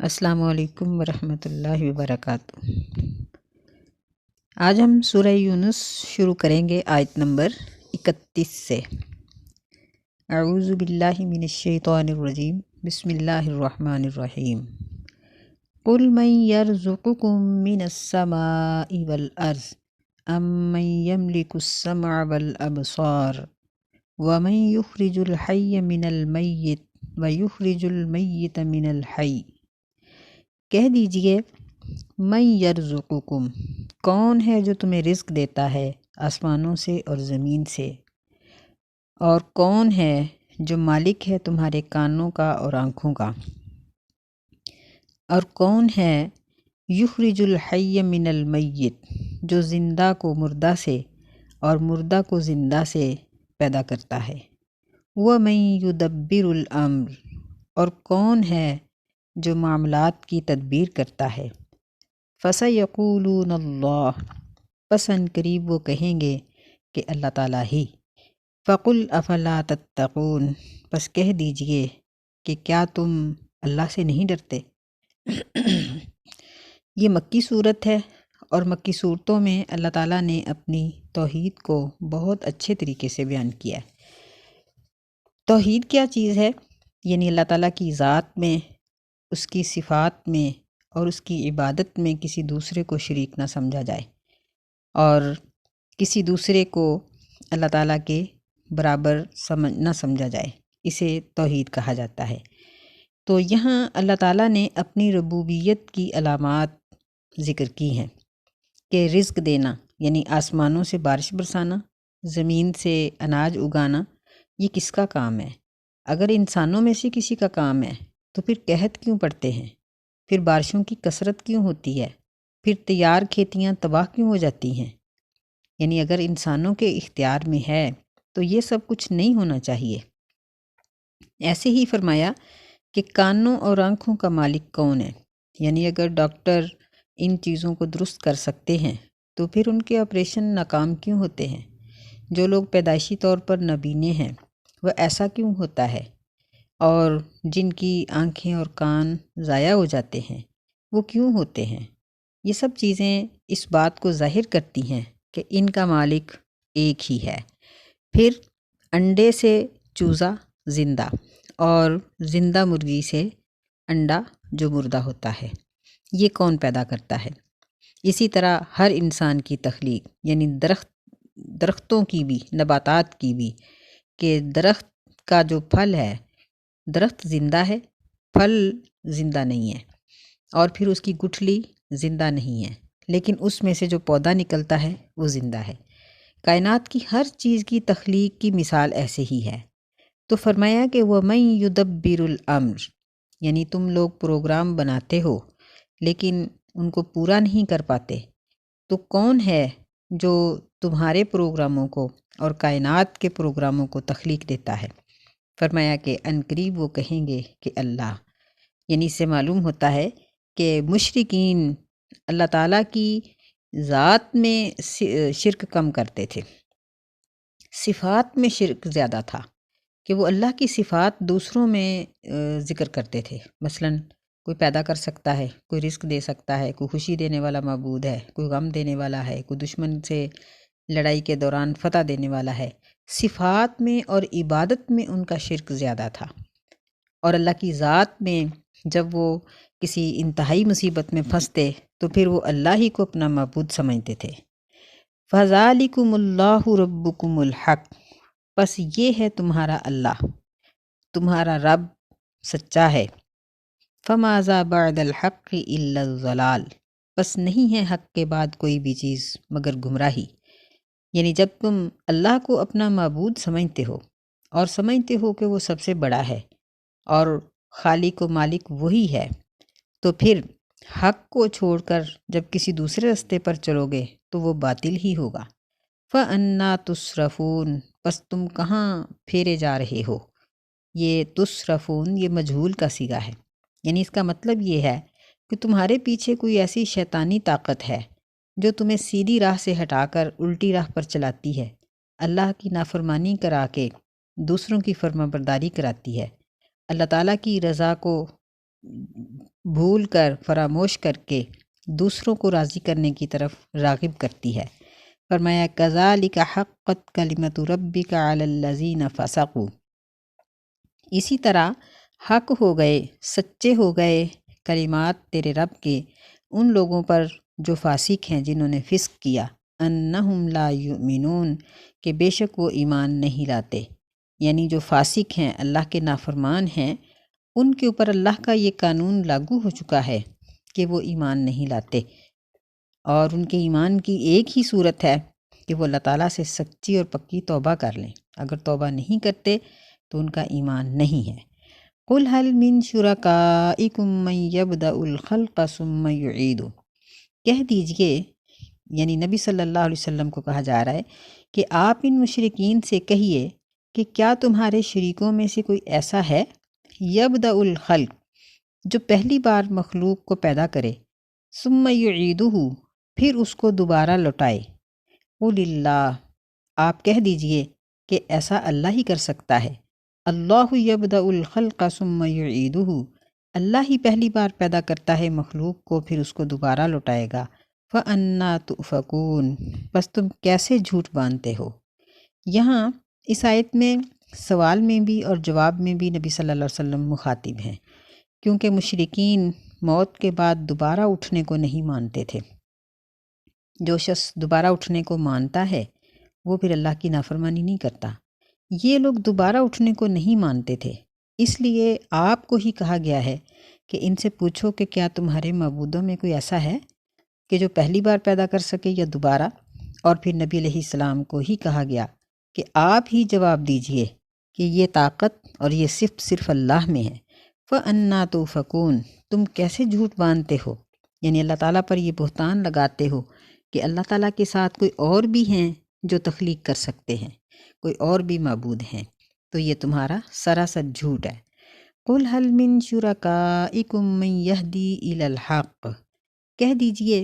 السلام علیکم ورحمۃ اللہ وبرکاتہ۔ آج ہم سورہ یونس شروع کریں گے آیت نمبر 31 سے۔ اعوذ باللہ من الشیطان الرجیم، بسم اللہ الرحمن الرحیم۔ قل من یرزقکم من السماء والارض ام من یملک السمع والابصار ومن یخرج الحی من المیت ویخرج المیت من الحی۔ کہہ دیجئے من یرزقکم، کون ہے جو تمہیں رزق دیتا ہے آسمانوں سے اور زمین سے، اور کون ہے جو مالک ہے تمہارے کانوں کا اور آنکھوں کا، اور کون ہے یخرج الحی من المیت، جو زندہ کو مردہ سے اور مردہ کو زندہ سے پیدا کرتا ہے، ومن یدبر الامر، اور کون ہے جو معاملات کی تدبیر کرتا ہے، فَسَيَقُولُونَ اللَّهُ، پس ان قریب وہ کہیں گے کہ اللہ تعالیٰ ہی، فَقُلْ أَفَلَا تَتَّقُونَ، پس کہہ دیجئے کہ کیا تم اللہ سے نہیں ڈرتے۔ یہ مکی صورت ہے، اور مکی صورتوں میں اللہ تعالیٰ نے اپنی توحید کو بہت اچھے طریقے سے بیان کیا ہے۔ توحید کیا چیز ہے؟ یعنی اللہ تعالیٰ کی ذات میں، اس کی صفات میں اور اس کی عبادت میں کسی دوسرے کو شریک نہ سمجھا جائے، اور کسی دوسرے کو اللہ تعالیٰ کے برابر نہ سمجھا جائے، اسے توحید کہا جاتا ہے۔ تو یہاں اللہ تعالیٰ نے اپنی ربوبیت کی علامات ذکر کی ہیں کہ رزق دینا یعنی آسمانوں سے بارش برسانا، زمین سے اناج اگانا، یہ کس کا کام ہے؟ اگر انسانوں میں سے کسی کا کام ہے تو پھر قحط کیوں پڑتے ہیں؟ پھر بارشوں کی کثرت کیوں ہوتی ہے؟ پھر تیار کھیتیاں تباہ کیوں ہو جاتی ہیں؟ یعنی اگر انسانوں کے اختیار میں ہے تو یہ سب کچھ نہیں ہونا چاہیے۔ ایسے ہی فرمایا کہ کانوں اور آنکھوں کا مالک کون ہے؟ یعنی اگر ڈاکٹر ان چیزوں کو درست کر سکتے ہیں تو پھر ان کے آپریشن ناکام کیوں ہوتے ہیں؟ جو لوگ پیدائشی طور پر نابینے ہیں وہ ایسا کیوں ہوتا ہے؟ اور جن کی آنکھیں اور کان ضائع ہو جاتے ہیں وہ کیوں ہوتے ہیں؟ یہ سب چیزیں اس بات کو ظاہر کرتی ہیں کہ ان کا مالک ایک ہی ہے۔ پھر انڈے سے چوزا زندہ، اور زندہ مرغی سے انڈا جو مردہ ہوتا ہے، یہ کون پیدا کرتا ہے؟ اسی طرح ہر انسان کی تخلیق، یعنی درختوں کی بھی، نباتات کی بھی، کہ درخت کا جو پھل ہے، درخت زندہ ہے، پھل زندہ نہیں ہے، اور پھر اس کی گٹھلی زندہ نہیں ہے، لیکن اس میں سے جو پودا نکلتا ہے وہ زندہ ہے۔ کائنات کی ہر چیز کی تخلیق کی مثال ایسے ہی ہے۔ تو فرمایا کہ وَمَن يُدَبِّرُ الْأَمْرَ، یعنی تم لوگ پروگرام بناتے ہو لیکن ان کو پورا نہیں کر پاتے، تو کون ہے جو تمہارے پروگراموں کو اور کائنات کے پروگراموں کو تخلیق دیتا ہے؟ فرمایا کہ عنقریب وہ کہیں گے کہ اللہ، یعنی اس سے معلوم ہوتا ہے کہ مشرکین اللہ تعالیٰ کی ذات میں شرک کم کرتے تھے، صفات میں شرک زیادہ تھا، کہ وہ اللہ کی صفات دوسروں میں ذکر کرتے تھے۔ مثلاً کوئی پیدا کر سکتا ہے، کوئی رزق دے سکتا ہے، کوئی خوشی دینے والا معبود ہے، کوئی غم دینے والا ہے، کوئی دشمن سے لڑائی کے دوران فتح دینے والا ہے۔ صفات میں اور عبادت میں ان کا شرک زیادہ تھا، اور اللہ کی ذات میں جب وہ کسی انتہائی مصیبت میں پھنستے تو پھر وہ اللہ ہی کو اپنا معبود سمجھتے تھے۔ فَذَلِكُمُ اللَّهُ رَبُّكُمُ الْحَقُّ، پس یہ ہے تمہارا اللہ، تمہارا رب سچا ہے۔ فَمَاذَا بَعْدَ الْحَقِّ إِلَّا الضَّلَالُ، پس نہیں ہے حق کے بعد کوئی بھی چیز مگر گمراہی۔ یعنی جب تم اللہ کو اپنا معبود سمجھتے ہو اور سمجھتے ہو کہ وہ سب سے بڑا ہے اور خالق و مالک وہی ہے، تو پھر حق کو چھوڑ کر جب کسی دوسرے رستے پر چلو گے تو وہ باطل ہی ہوگا۔ فَأَنَّا تُصْرَفُونَ، پس تم کہاں پھیرے جا رہے ہو؟ یہ تصرفون یہ مجہول کا صیغہ ہے، یعنی اس کا مطلب یہ ہے کہ تمہارے پیچھے کوئی ایسی شیطانی طاقت ہے جو تمہیں سیدھی راہ سے ہٹا کر الٹی راہ پر چلاتی ہے، اللہ کی نافرمانی کرا کے دوسروں کی فرما برداری کراتی ہے، اللہ تعالیٰ کی رضا کو بھول کر فراموش کر کے دوسروں کو راضی کرنے کی طرف راغب کرتی ہے۔ فرمایا کذالک حقت کلمۃ ربک علی الذین فسقوا، اسی طرح حق ہو گئے، سچے ہو گئے کلمات تیرے رب کے ان لوگوں پر جو فاسق ہیں، جنہوں نے فسق کیا، انہم لا یؤمنون، کہ بے شک وہ ایمان نہیں لاتے۔ یعنی جو فاسق ہیں، اللہ کے نافرمان ہیں، ان کے اوپر اللہ کا یہ قانون لاگو ہو چکا ہے کہ وہ ایمان نہیں لاتے، اور ان کے ایمان کی ایک ہی صورت ہے کہ وہ اللہ تعالیٰ سے سچی اور پکی توبہ کر لیں۔ اگر توبہ نہیں کرتے تو ان کا ایمان نہیں ہے۔ قُلْ هَلْ مِن شُرَكَائِكُم مَّن يَبْدَأُ الْخَلْقَ ثُمَّ يُعِيدُ، کہہ دیجئے، یعنی نبی صلی اللہ علیہ وسلم کو کہا جا رہا ہے کہ آپ ان مشرکین سے کہیے کہ کیا تمہارے شریکوں میں سے کوئی ایسا ہے یبدأ الخلق، جو پہلی بار مخلوق کو پیدا کرے، ثم یعیدہ، پھر اس کو دوبارہ لوٹائے۔ قُلِ اللہ، آپ کہہ دیجئے کہ ایسا اللہ ہی کر سکتا ہے۔ اللہ یبدأ الخلق ثم یعیدہ، اللہ ہی پہلی بار پیدا کرتا ہے مخلوق کو، پھر اس کو دوبارہ لوٹائے گا۔ فَأَنَّىٰ تُؤْفَكُونَ، بس تم کیسے جھوٹ باندھتے ہو۔ یہاں اس آیت میں سوال میں بھی اور جواب میں بھی نبی صلی اللہ علیہ وسلم مخاطب ہیں، کیونکہ مشرکین موت کے بعد دوبارہ اٹھنے کو نہیں مانتے تھے۔ جو شخص دوبارہ اٹھنے کو مانتا ہے وہ پھر اللہ کی نافرمانی نہیں کرتا۔ یہ لوگ دوبارہ اٹھنے کو نہیں مانتے تھے، اس لیے آپ کو ہی کہا گیا ہے کہ ان سے پوچھو کہ کیا تمہارے معبودوں میں کوئی ایسا ہے کہ جو پہلی بار پیدا کر سکے یا دوبارہ؟ اور پھر نبی علیہ السلام کو ہی کہا گیا کہ آپ ہی جواب دیجئے کہ یہ طاقت اور یہ صرف اللہ میں ہے۔ فَأَنَّىٰ تُؤْفَكُونَ، تم کیسے جھوٹ باندھتے ہو، یعنی اللہ تعالیٰ پر یہ بہتان لگاتے ہو کہ اللہ تعالیٰ کے ساتھ کوئی اور بھی ہیں جو تخلیق کر سکتے ہیں، کوئی اور بھی معبود ہیں، تو یہ تمہارا سراسر جھوٹ ہے۔ قُلْ هَلْ مِن شُرَكَائِكُم مَّن يَهْدِي إِلَى الْحَقِّ، کہہ دیجئے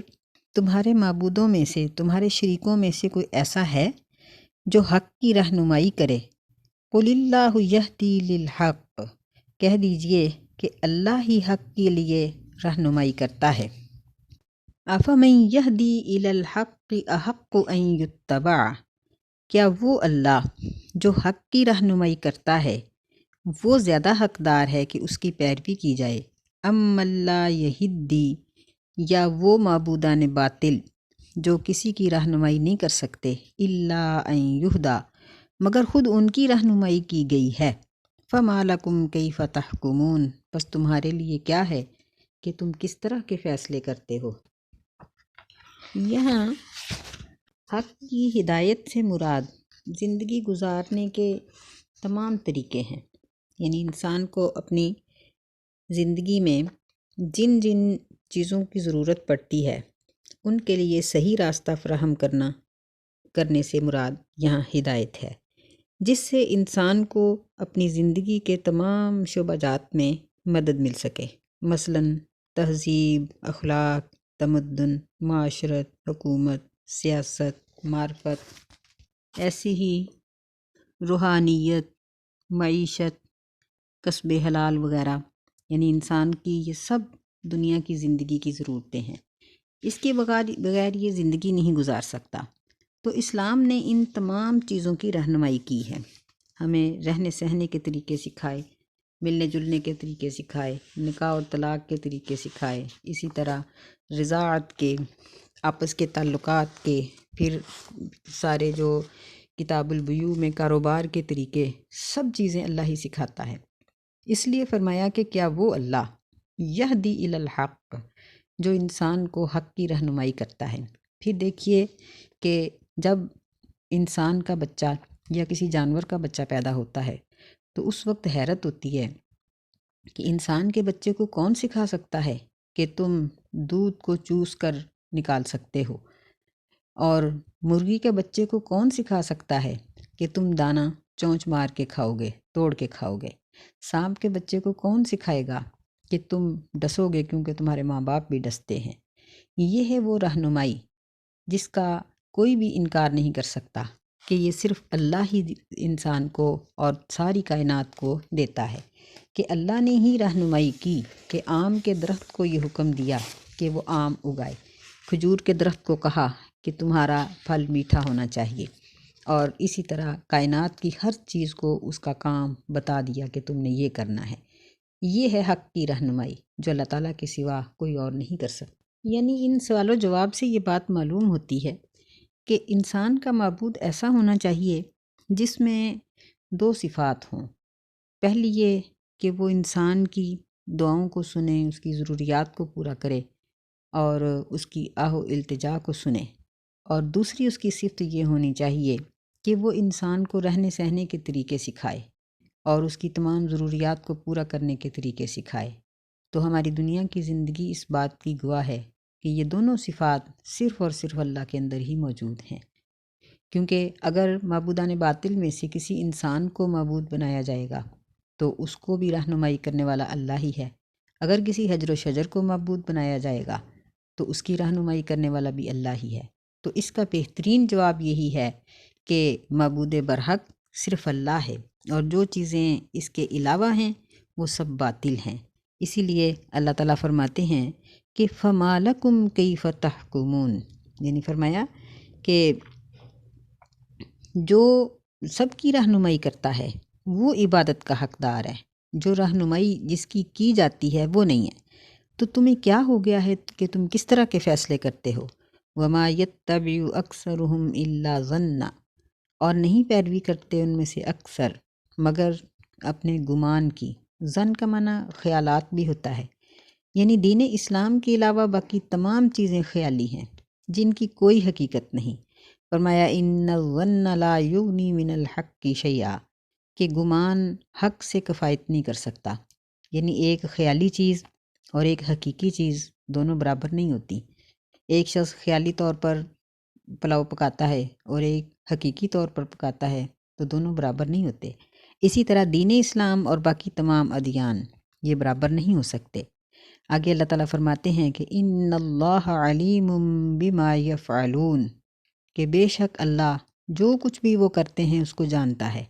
تمہارے معبودوں میں سے، تمہارے شریکوں میں سے کوئی ایسا ہے جو حق کی رہنمائی کرے۔ قُلِ اللَّهُ يَهْدِي لِلْحَقِّ، کہہ دیجئے کہ اللہ ہی حق کے لیے رہنمائی کرتا ہے۔ أَفَمَن يَهْدِي إِلَى الْحَقِّ أَحَقُّ أَن يُتَّبَعَ، کیا وہ اللہ جو حق کی رہنمائی کرتا ہے وہ زیادہ حقدار ہے کہ اس کی پیروی کی جائے؟ أَمَّن لَّا يَهِدِّي، یا وہ معبودان باطل جو کسی کی رہنمائی نہیں کر سکتے، إِلَّا أَن يُهْدَىٰ، مگر خود ان کی رہنمائی کی گئی ہے۔ فَمَا لَكُمْ كَيْفَ تَحْكُمُونَ، بس تمہارے لیے کیا ہے کہ تم کس طرح کے فیصلے کرتے ہو۔ یہاں حق کی ہدایت سے مراد زندگی گزارنے کے تمام طریقے ہیں، یعنی انسان کو اپنی زندگی میں جن جن چیزوں کی ضرورت پڑتی ہے ان کے لیے صحیح راستہ فراہم کرنے سے مراد یہاں ہدایت ہے، جس سے انسان کو اپنی زندگی کے تمام شعبہ جات میں مدد مل سکے، مثلاً تہذیب، اخلاق، تمدن، معاشرت، حکومت، سیاست، معرفت، ایسی ہی روحانیت، معیشت، کسب حلال وغیرہ، یعنی انسان کی یہ سب دنیا کی زندگی کی ضرورتیں ہیں، اس کے بغیر یہ زندگی نہیں گزار سکتا۔ تو اسلام نے ان تمام چیزوں کی رہنمائی کی ہے، ہمیں رہنے سہنے کے طریقے سکھائے، ملنے جلنے کے طریقے سکھائے، نکاح اور طلاق کے طریقے سکھائے، اسی طرح رضاعت کے، آپس کے تعلقات کے، پھر سارے جو کتاب البیوع میں کاروبار کے طریقے، سب چیزیں اللہ ہی سکھاتا ہے۔ اس لیے فرمایا کہ کیا وہ اللہ یہدی الی الحق، جو انسان کو حق کی رہنمائی کرتا ہے۔ پھر دیکھیے کہ جب انسان کا بچہ یا کسی جانور کا بچہ پیدا ہوتا ہے تو اس وقت حیرت ہوتی ہے کہ انسان کے بچے کو کون سکھا سکتا ہے کہ تم دودھ کو چوس کر نکال سکتے ہو، اور مرغی کے بچے کو کون سکھا سکتا ہے کہ تم دانہ چونچ مار کے کھاؤ گے، توڑ کے کھاؤ گے۔ سانپ کے بچے کو کون سکھائے گا کہ تم ڈسو گے، کیونکہ تمہارے ماں باپ بھی ڈستے ہیں۔ یہ ہے وہ رہنمائی جس کا کوئی بھی انکار نہیں کر سکتا کہ یہ صرف اللہ ہی انسان کو اور ساری کائنات کو دیتا ہے۔ کہ اللہ نے ہی رہنمائی کی کہ آم کے درخت کو یہ حکم دیا کہ وہ آم اگائے، کھجور کے درخت کو کہا کہ تمہارا پھل میٹھا ہونا چاہیے، اور اسی طرح کائنات کی ہر چیز کو اس کا کام بتا دیا کہ تم نے یہ کرنا ہے۔ یہ ہے حق کی رہنمائی جو اللہ تعالیٰ کے سوا کوئی اور نہیں کر سکتا۔ یعنی ان سوال و جواب سے یہ بات معلوم ہوتی ہے کہ انسان کا معبود ایسا ہونا چاہیے جس میں دو صفات ہوں۔ پہلی یہ کہ وہ انسان کی دعاؤں کو سنے، اس کی ضروریات کو پورا کرے اور اس کی آہ و التجا کو سنے، اور دوسری اس کی صفت یہ ہونی چاہیے کہ وہ انسان کو رہنے سہنے کے طریقے سکھائے اور اس کی تمام ضروریات کو پورا کرنے کے طریقے سکھائے۔ تو ہماری دنیا کی زندگی اس بات کی گواہ ہے کہ یہ دونوں صفات صرف اور صرف اللہ کے اندر ہی موجود ہیں، کیونکہ اگر معبودان باطل میں سے کسی انسان کو معبود بنایا جائے گا تو اس کو بھی رہنمائی کرنے والا اللہ ہی ہے، اگر کسی حجر و شجر کو معبود بنایا جائے گا تو اس کی رہنمائی کرنے والا بھی اللہ ہی ہے۔ تو اس کا بہترین جواب یہی ہے کہ معبود برحق صرف اللہ ہے، اور جو چیزیں اس کے علاوہ ہیں وہ سب باطل ہیں۔ اسی لیے اللہ تعالیٰ فرماتے ہیں کہ فَمَا لَكُمْ كَيْفَ تَحْكُمُونَ، یعنی فرمایا کہ جو سب کی رہنمائی کرتا ہے وہ عبادت کا حقدار ہے، جو رہنمائی جس کی جاتی ہے وہ نہیں ہے۔ تو تمہیں کیا ہو گیا ہے کہ تم کس طرح کے فیصلے کرتے ہو؟ وَمَا يَتَّبِعُ أَكْثَرُهُمْ إِلَّا ظَنًّا، اور نہیں پیروی کرتے ان میں سے اکثر مگر اپنے گمان کی۔ ظن کا معنی خیالات بھی ہوتا ہے، یعنی دین اسلام کے علاوہ باقی تمام چیزیں خیالی ہیں جن کی کوئی حقیقت نہیں۔ فرمایا ان الظن لا یغنی من الحق شیئا، کہ گمان حق سے کفایت نہیں کر سکتا، یعنی ایک خیالی چیز اور ایک حقیقی چیز دونوں برابر نہیں ہوتی۔ ایک شخص خیالی طور پر پلاؤ پکاتا ہے اور ایک حقیقی طور پر پکاتا ہے تو دونوں برابر نہیں ہوتے۔ اسی طرح دین اسلام اور باقی تمام ادیان یہ برابر نہیں ہو سکتے۔ آگے اللہ تعالیٰ فرماتے ہیں کہ ان اللہ علیم بما یفعلون، کہ بے شک اللہ جو کچھ بھی وہ کرتے ہیں اس کو جانتا ہے،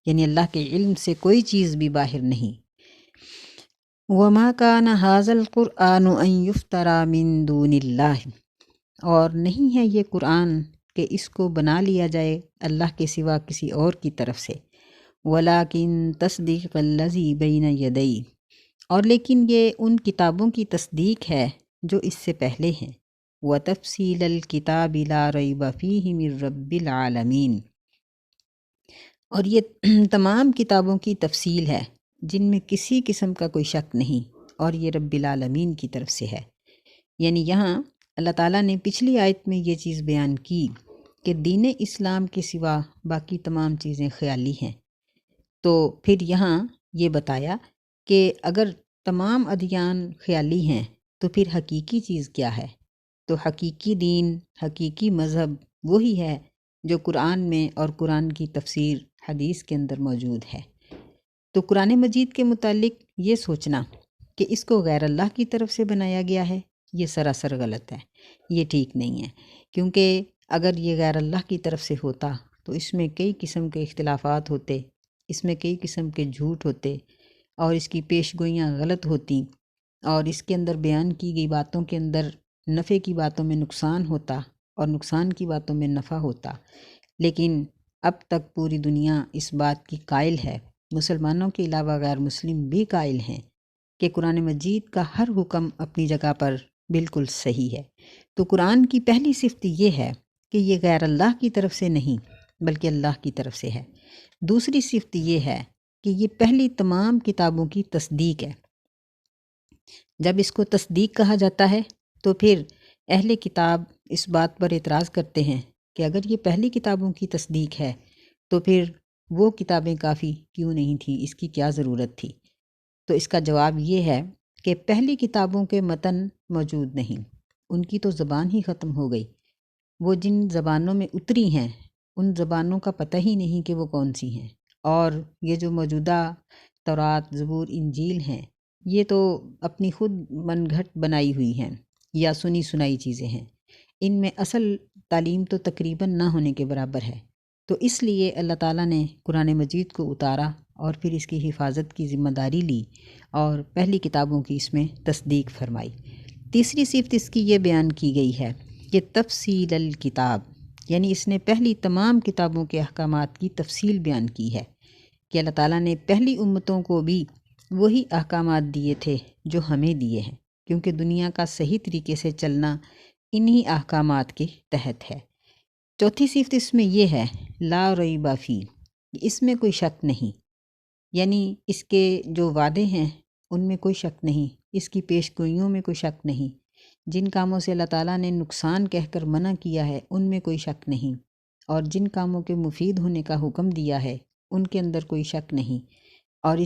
یعنی اللہ کے علم سے کوئی چیز بھی باہر نہیں۔ وما کان ھذا القرآن ان یفترى من دون اللہ، اور نہیں ہے یہ قرآن کہ اس کو بنا لیا جائے اللہ کے سوا کسی اور کی طرف سے۔ ولیکن تصدیق الذی بین یدیہ، اور لیکن یہ ان کتابوں کی تصدیق ہے جو اس سے پہلے ہیں۔ وتفصیل الکتاب لا ریب فیہ من رب العالمین، اور یہ تمام کتابوں کی تفصیل ہے جن میں کسی قسم کا کوئی شک نہیں، اور یہ رب العالمین کی طرف سے ہے۔ یعنی یہاں اللہ تعالیٰ نے پچھلی آیت میں یہ چیز بیان کی کہ دین اسلام کے سوا باقی تمام چیزیں خیالی ہیں، تو پھر یہاں یہ بتایا کہ اگر تمام ادیان خیالی ہیں تو پھر حقیقی چیز کیا ہے؟ تو حقیقی دین، حقیقی مذہب وہی ہے جو قرآن میں اور قرآن کی تفسیر حدیث کے اندر موجود ہے۔ تو قرآن مجید کے متعلق یہ سوچنا کہ اس کو غیر اللہ کی طرف سے بنایا گیا ہے، یہ سراسر غلط ہے، یہ ٹھیک نہیں ہے، کیونکہ اگر یہ غیر اللہ کی طرف سے ہوتا تو اس میں کئی قسم کے اختلافات ہوتے، اس میں کئی قسم کے جھوٹ ہوتے، اور اس کی پیش گوئیاں غلط ہوتیں، اور اس کے اندر بیان کی گئی باتوں کے اندر نفع کی باتوں میں نقصان ہوتا اور نقصان کی باتوں میں نفع ہوتا۔ لیکن اب تک پوری دنیا اس بات کی قائل ہے، مسلمانوں کے علاوہ غیر مسلم بھی قائل ہیں، کہ قرآن مجید کا ہر حکم اپنی جگہ پر بالکل صحیح ہے۔ تو قرآن کی پہلی صفت یہ ہے کہ یہ غیر اللہ کی طرف سے نہیں بلکہ اللہ کی طرف سے ہے۔ دوسری صفت یہ ہے کہ یہ پہلی تمام کتابوں کی تصدیق ہے۔ جب اس کو تصدیق کہا جاتا ہے تو پھر اہل کتاب اس بات پر اعتراض کرتے ہیں کہ اگر یہ پہلی کتابوں کی تصدیق ہے تو پھر وہ کتابیں کافی کیوں نہیں تھیں، اس کی کیا ضرورت تھی؟ تو اس کا جواب یہ ہے کہ پہلی کتابوں کے متن موجود نہیں، ان کی تو زبان ہی ختم ہو گئی۔ وہ جن زبانوں میں اتری ہیں ان زبانوں کا پتہ ہی نہیں کہ وہ کون سی ہیں، اور یہ جو موجودہ تورات، زبور، انجیل ہیں یہ تو اپنی خود من گھڑت بنائی ہوئی ہیں یا سنی سنائی چیزیں ہیں، ان میں اصل تعلیم تو تقریباً نہ ہونے کے برابر ہے۔ تو اس لیے اللہ تعالیٰ نے قرآن مجید کو اتارا اور پھر اس کی حفاظت کی ذمہ داری لی اور پہلی کتابوں کی اس میں تصدیق فرمائی۔ تیسری صفت اس کی یہ بیان کی گئی ہے کہ تفصیل الکتاب، یعنی اس نے پہلی تمام کتابوں کے احکامات کی تفصیل بیان کی ہے کہ اللہ تعالیٰ نے پہلی امتوں کو بھی وہی احکامات دیے تھے جو ہمیں دیے ہیں، کیونکہ دنیا کا صحیح طریقے سے چلنا انہی احکامات کے تحت ہے۔ چوتھی صفت اس میں یہ ہے لا ریب فی، اس میں کوئی شک نہیں، یعنی اس کے جو وعدے ہیں ان میں کوئی شک نہیں، اس کی پیش گوئیوں میں کوئی شک نہیں، جن کاموں سے اللہ تعالیٰ نے نقصان کہہ کر منع کیا ہے ان میں کوئی شک نہیں، اور جن کاموں کے مفید ہونے کا حکم دیا ہے ان کے اندر کوئی شک نہیں، اور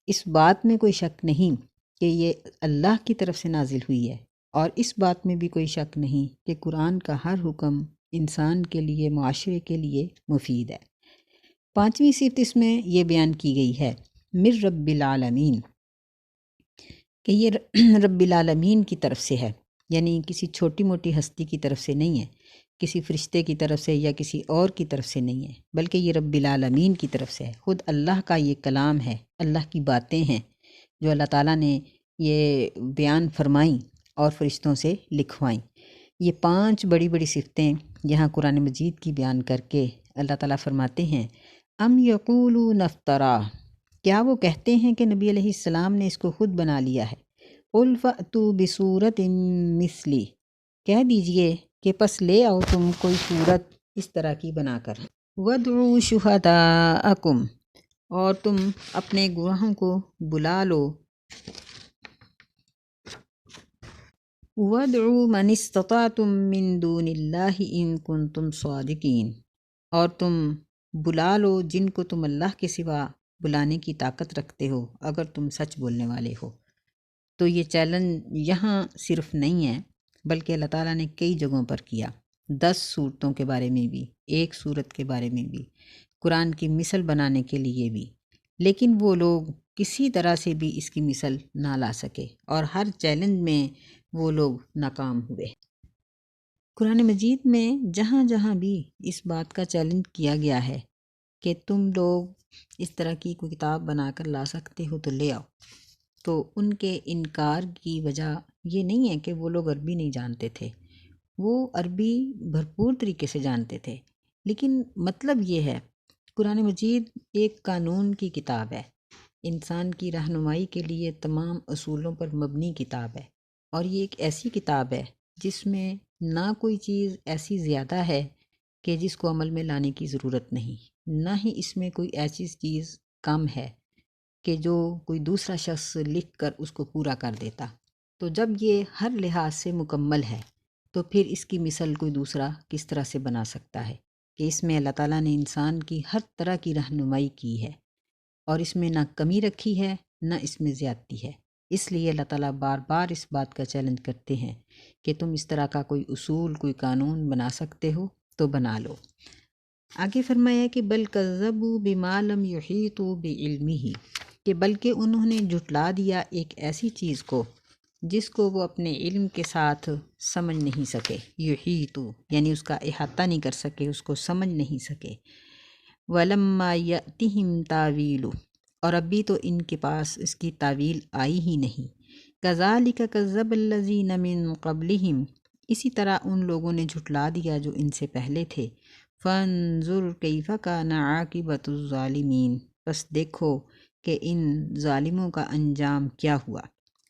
اس بات میں کوئی شک نہیں کہ یہ اللہ کی طرف سے نازل ہوئی ہے، اور اس بات میں بھی کوئی شک نہیں کہ قرآن کا ہر حکم انسان کے لیے، معاشرے کے لیے مفید ہے۔ پانچویں صفت اس میں یہ بیان کی گئی ہے من رب العالمین، کہ یہ رب العالمین کی طرف سے ہے، یعنی کسی چھوٹی موٹی ہستی کی طرف سے نہیں ہے، کسی فرشتے کی طرف سے یا کسی اور کی طرف سے نہیں ہے، بلکہ یہ رب العالمین کی طرف سے ہے، خود اللہ کا یہ کلام ہے، اللہ کی باتیں ہیں جو اللہ تعالیٰ نے یہ بیان فرمائیں اور فرشتوں سے لکھوائیں۔ یہ 5 بڑی بڑی صفتیں یہاں قرآن مجید کی بیان کر کے اللہ تعالیٰ فرماتے ہیں ام یقولون افطرا، کیا وہ کہتے ہیں کہ نبی علیہ السلام نے اس کو خود بنا لیا ہے، قل فأتوا بصورت مثلی، کہہ دیجئے کہ پس لے آؤ تم کوئی صورت اس طرح کی بنا کر، وادعوا شہداءکم، اور تم اپنے گواہوں کو بلا لو، وادعوا من استطعتم من دون اللہ ان کنتم صادقین، اور تم بلا لو جن کو تم اللہ کے سوا بلانے کی طاقت رکھتے ہو اگر تم سچ بولنے والے ہو۔ تو یہ چیلنج یہاں صرف نہیں ہے بلکہ اللہ تعالیٰ نے کئی جگہوں پر کیا، 10 صورتوں کے بارے میں بھی، ایک صورت کے بارے میں بھی، قرآن کی مثل بنانے کے لیے بھی، لیکن وہ لوگ کسی طرح سے بھی اس کی مثل نہ لا سکے اور ہر چیلنج میں وہ لوگ ناکام ہوئے۔ قرآن مجید میں جہاں جہاں بھی اس بات کا چیلنج کیا گیا ہے کہ تم لوگ اس طرح کی کوئی کتاب بنا کر لا سکتے ہو تو لے آؤ، تو ان کے انکار کی وجہ یہ نہیں ہے کہ وہ لوگ عربی نہیں جانتے تھے، وہ عربی بھرپور طریقے سے جانتے تھے، لیکن مطلب یہ ہے قرآن مجید ایک قانون کی کتاب ہے، انسان کی رہنمائی کے لیے تمام اصولوں پر مبنی کتاب ہے، اور یہ ایک ایسی کتاب ہے جس میں نہ کوئی چیز ایسی زیادہ ہے کہ جس کو عمل میں لانے کی ضرورت نہیں، نہ ہی اس میں کوئی ایسی چیز کم ہے کہ جو کوئی دوسرا شخص لکھ کر اس کو پورا کر دیتا۔ تو جب یہ ہر لحاظ سے مکمل ہے تو پھر اس کی مثل کوئی دوسرا کس طرح سے بنا سکتا ہے کہ اس میں اللہ تعالیٰ نے انسان کی ہر طرح کی رہنمائی کی ہے، اور اس میں نہ کمی رکھی ہے نہ اس میں زیادتی ہے۔ اس لیے اللہ تعالیٰ بار بار اس بات کا چیلنج کرتے ہیں کہ تم اس طرح کا کوئی اصول، کوئی قانون بنا سکتے ہو تو بنا لو۔ آگے فرمایا کہ بل کذبوا بما لم یحیطوا بعلمہ، کہ بلکہ انہوں نے جھٹلا دیا ایک ایسی چیز کو جس کو وہ اپنے علم کے ساتھ سمجھ نہیں سکے، یحیطوا یعنی اس کا احاطہ نہیں کر سکے، اس کو سمجھ نہیں سکے، وَلَمَّا يَأْتِهِمْ تَأْوِيلُ، اور ابھی تو ان کے پاس اس کی تعویل آئی ہی نہیں، كَذَلِكَ كَذَّبَ الَّذِينَ مِن قَبْلِهِمْ، اسی طرح ان لوگوں نے جھٹلا دیا جو ان سے پہلے تھے، فَانظُرْ كَيْفَ كَانَ عَاقِبَةُ الظَّالِمِينَ، بس دیکھو کہ ان ظالموں کا انجام کیا ہوا،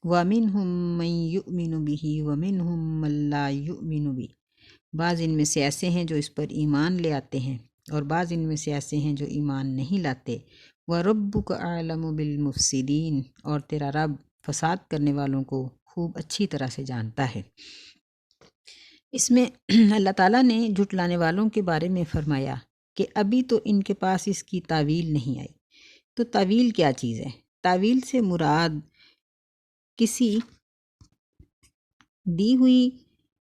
وَمِنْهُمْ مَنْ يُؤْمِنُ بِهِ وَمِنْهُمْ مَنْ لَا يُؤْمِنُ بِهِ، بعض ان میں سے ایسے ہیں جو اس پر ایمان لے آتے ہیں اور بعض ان میں سے ایسے ہیں جو ایمان نہیں لاتے، وَرَبُّكَ أَعْلَمُ بِالْمُفْسِدِينَ، اور تیرا رب فساد کرنے والوں کو خوب اچھی طرح سے جانتا ہے۔ اس میں اللہ تعالیٰ نے جھٹلانے والوں کے بارے میں فرمایا کہ ابھی تو ان کے پاس اس کی تعویل نہیں آئی۔ تو تعویل کیا چیز ہے؟ تعویل سے مراد کسی دی ہوئی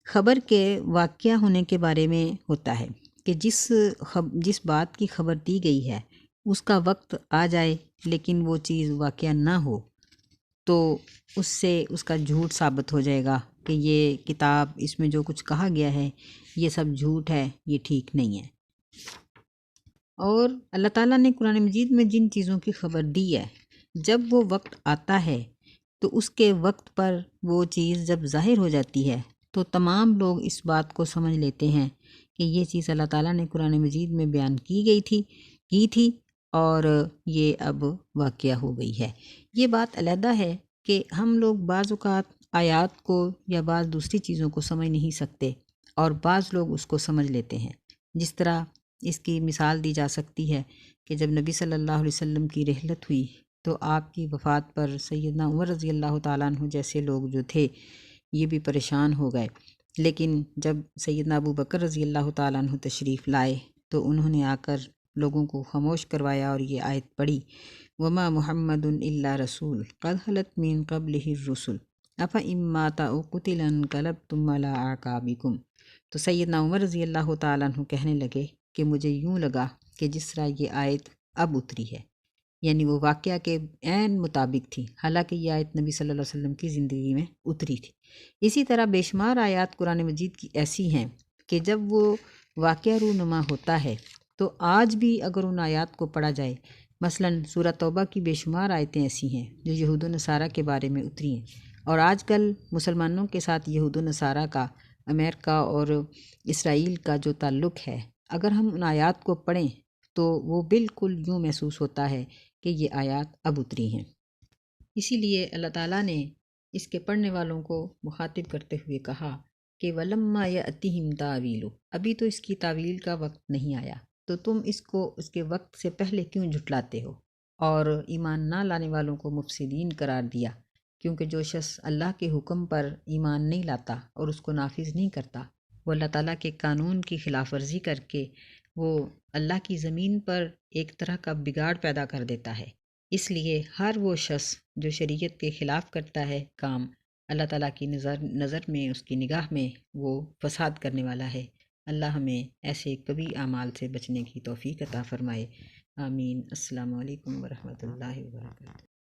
خبر کے واقعہ ہونے کے بارے میں ہوتا ہے کہ جس بات کی خبر دی گئی ہے اس کا وقت آ جائے لیکن وہ چیز واقعہ نہ ہو تو اس سے اس کا جھوٹ ثابت ہو جائے گا کہ یہ کتاب، اس میں جو کچھ کہا گیا ہے یہ سب جھوٹ ہے، یہ ٹھیک نہیں ہے۔ اور اللہ تعالیٰ نے قرآن مجید میں جن چیزوں کی خبر دی ہے، جب وہ وقت آتا ہے تو اس کے وقت پر وہ چیز جب ظاہر ہو جاتی ہے تو تمام لوگ اس بات کو سمجھ لیتے ہیں کہ یہ چیز اللہ تعالیٰ نے قرآن مجید میں بیان کی تھی اور یہ اب واقعہ ہو گئی ہے۔ یہ بات علیحدہ ہے کہ ہم لوگ بعض اوقات آیات کو یا بعض دوسری چیزوں کو سمجھ نہیں سکتے اور بعض لوگ اس کو سمجھ لیتے ہیں۔ جس طرح اس کی مثال دی جا سکتی ہے کہ جب نبی صلی اللہ علیہ وسلم کی رحلت ہوئی تو آپ کی وفات پر سیدنا عمر رضی اللہ تعالیٰ عنہ جیسے لوگ جو تھے یہ بھی پریشان ہو گئے، لیکن جب سیدنا ابو بکر رضی اللہ تعالیٰ عنہ تشریف لائے تو انہوں نے آ کر لوگوں کو خاموش کروایا اور یہ آیت پڑھی، وما محمد الا رسول قد خلت من قبلہ الرسل افإن مات او قتل انقلبتم علی اعقابکم۔ تو سیدنا عمر رضی اللہ تعالیٰ عنہ کہنے لگے کہ مجھے یوں لگا کہ جس طرح یہ آیت اب اتری ہے، یعنی وہ واقعہ کے عین مطابق تھی، حالانکہ یہ آیت نبی صلی اللہ علیہ وسلم کی زندگی میں اتری تھی۔ اسی طرح بے شمار آیات قرآن مجید کی ایسی ہیں کہ جب وہ واقعہ رونما ہوتا ہے تو آج بھی اگر ان آیات کو پڑھا جائے، مثلا سورہ توبہ کی بے شمار آیتیں ایسی ہیں جو یہود و نصارہ کے بارے میں اتری ہیں، اور آج کل مسلمانوں کے ساتھ یہود و نصارہ کا، امریکہ اور اسرائیل کا جو تعلق ہے، اگر ہم ان آیات کو پڑھیں تو وہ بالکل یوں محسوس ہوتا ہے کہ یہ آیات اب اتری ہیں۔ اسی لیے اللہ تعالیٰ نے اس کے پڑھنے والوں کو مخاطب کرتے ہوئے کہا کہ وَلَمَّا يَأْتِهِمْ تَأْوِيلُهُ، ابھی تو اس کی تعویل کا وقت نہیں آیا، تو تم اس کو اس کے وقت سے پہلے کیوں جھٹلاتے ہو اور ایمان نہ لانے والوں کو مفسدین قرار دیا، کیونکہ جو شخص اللہ کے حکم پر ایمان نہیں لاتا اور اس کو نافذ نہیں کرتا، وہ اللہ تعالیٰ کے قانون کی خلاف ورزی کر کے وہ اللہ کی زمین پر ایک طرح کا بگاڑ پیدا کر دیتا ہے۔ اس لیے ہر وہ شخص جو شریعت کے خلاف کرتا ہے کام، اللہ تعالیٰ کی نظر میں، اس کی نگاہ میں وہ فساد کرنے والا ہے۔ اللہ ہمیں ایسے کبھی اعمال سے بچنے کی توفیق عطا فرمائے، آمین۔ السلام علیکم ورحمۃ اللہ وبرکاتہ۔